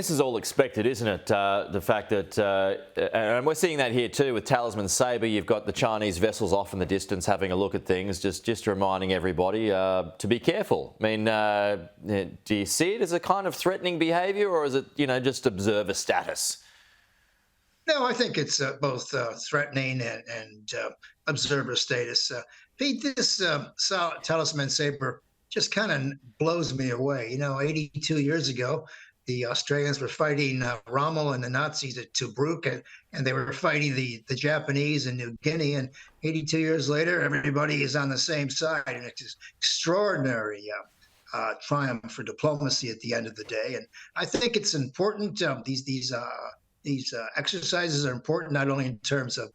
This is all expected, isn't it? The fact that, and we're seeing that here too with Talisman Sabre. You've got the Chinese vessels off in the distance having a look at things, just reminding everybody to be careful. I mean, do you see it as a kind of threatening behaviour, or is it, just observer status? No, I think it's both threatening and observer status. Pete, this Talisman Sabre just kind of blows me away. 82 years ago, the Australians were fighting Rommel and the Nazis at Tobruk, and they were fighting the Japanese in New Guinea. And 82 years later, everybody is on the same side, and it's this extraordinary triumph for diplomacy at the end of the day. And I think it's important. These exercises are important not only in terms of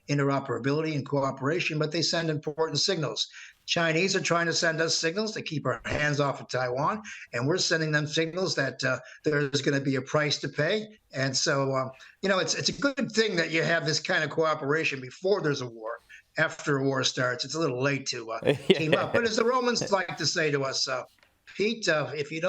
interoperability and cooperation, but they send important signals. Chinese are trying to send us signals to keep our hands off of Taiwan, and we're sending them signals that there's going to be a price to pay. And so, it's a good thing that you have this kind of cooperation before there's a war. After a war starts, it's a little late to team up. But as the Romans like to say to us, Pete, if you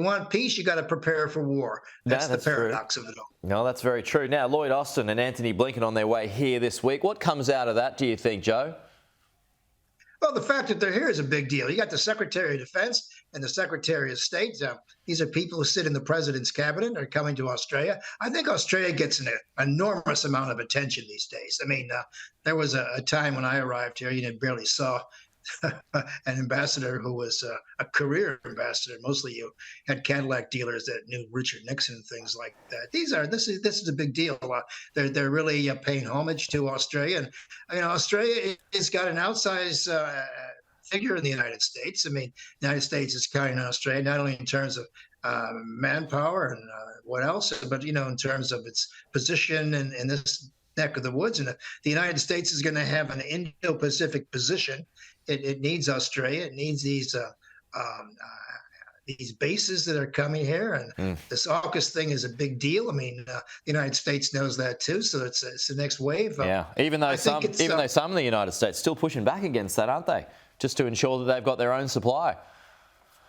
want peace, you got to prepare for war. That's the paradox of it all. No, that's very true. Now, Lloyd Austin and Antony Blinken on their way here this week. What comes out of that, do you think, Joe? Well, the fact that they're here is a big deal. You got the Secretary of Defense and the Secretary of State. These are people who sit in the president's cabinet. Are coming to Australia. I think Australia gets an enormous amount of attention these days. I mean, there was a time when I arrived here, you barely saw an ambassador who was a career ambassador. Mostly you had Cadillac dealers that knew Richard Nixon and things like that. This is a big deal. They're really paying homage to Australia, and Australia has got an outsized figure in the United States. I mean, the United States is counting on Australia not only in terms of manpower and what else, but in terms of its position in this neck of the woods. And the United States is going to have an Indo-Pacific position. It needs Australia. It needs these bases that are coming here. And this AUKUS thing is a big deal. I mean, the United States knows that too. So it's the next wave. Yeah, even though some in the United States still pushing back against that, aren't they? Just to ensure that they've got their own supply.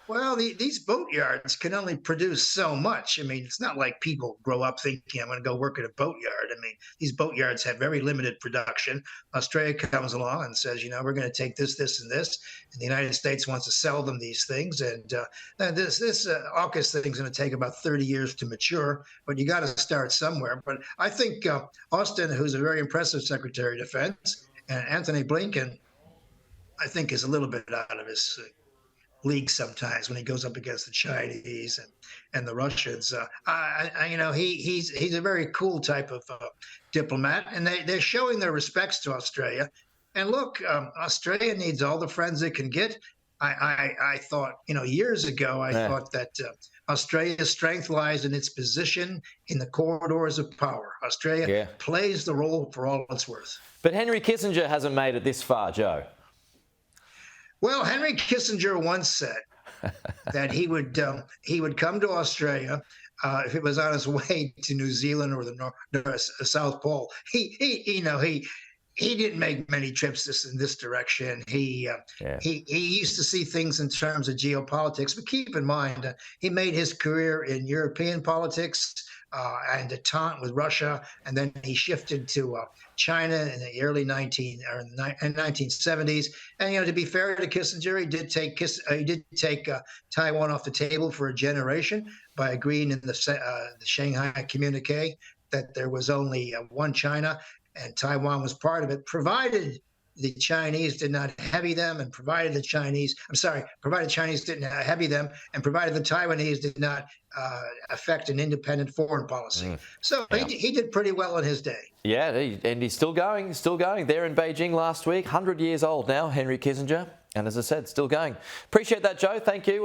Well, these boatyards can only produce so much. I mean, it's not like people grow up thinking, I'm going to go work at a boatyard. I mean, these boatyards have very limited production. Australia comes along and says, we're going to take this, this, and this. And the United States wants to sell them these things. And this AUKUS thing is going to take about 30 years to mature. But you got to start somewhere. But I think Austin, who's a very impressive Secretary of Defense, and Antony Blinken, I think is a little bit out of his league sometimes when he goes up against the Chinese and the Russians. He's a very cool type of diplomat, and they're showing their respects to Australia. And look, Australia needs all the friends it can get. I thought, years ago, I thought that Australia's strength lies in its position in the corridors of power. Australia plays the role for all it's worth. But Henry Kissinger hasn't made it this far, Joe. Well, Henry Kissinger once said that he would come to Australia if it was on his way to New Zealand or the South Pole. He didn't make many trips in this direction. He used to see things in terms of geopolitics. But keep in mind, he made his career in European politics and detente with Russia, and then he shifted to China in the early 1970s. And to be fair to Kissinger, he did take Taiwan off the table for a generation by agreeing in the Shanghai Communique that there was only one China, and Taiwan was part of it, provided the Chinese did not heavy them, and provided the Chinese didn't heavy them, and provided the Taiwanese did not affect an independent foreign policy. So he did pretty well in his day. Yeah, and he's still going there in Beijing last week. 100 years old now, Henry Kissinger. And as I said, still going. Appreciate that, Joe. Thank you.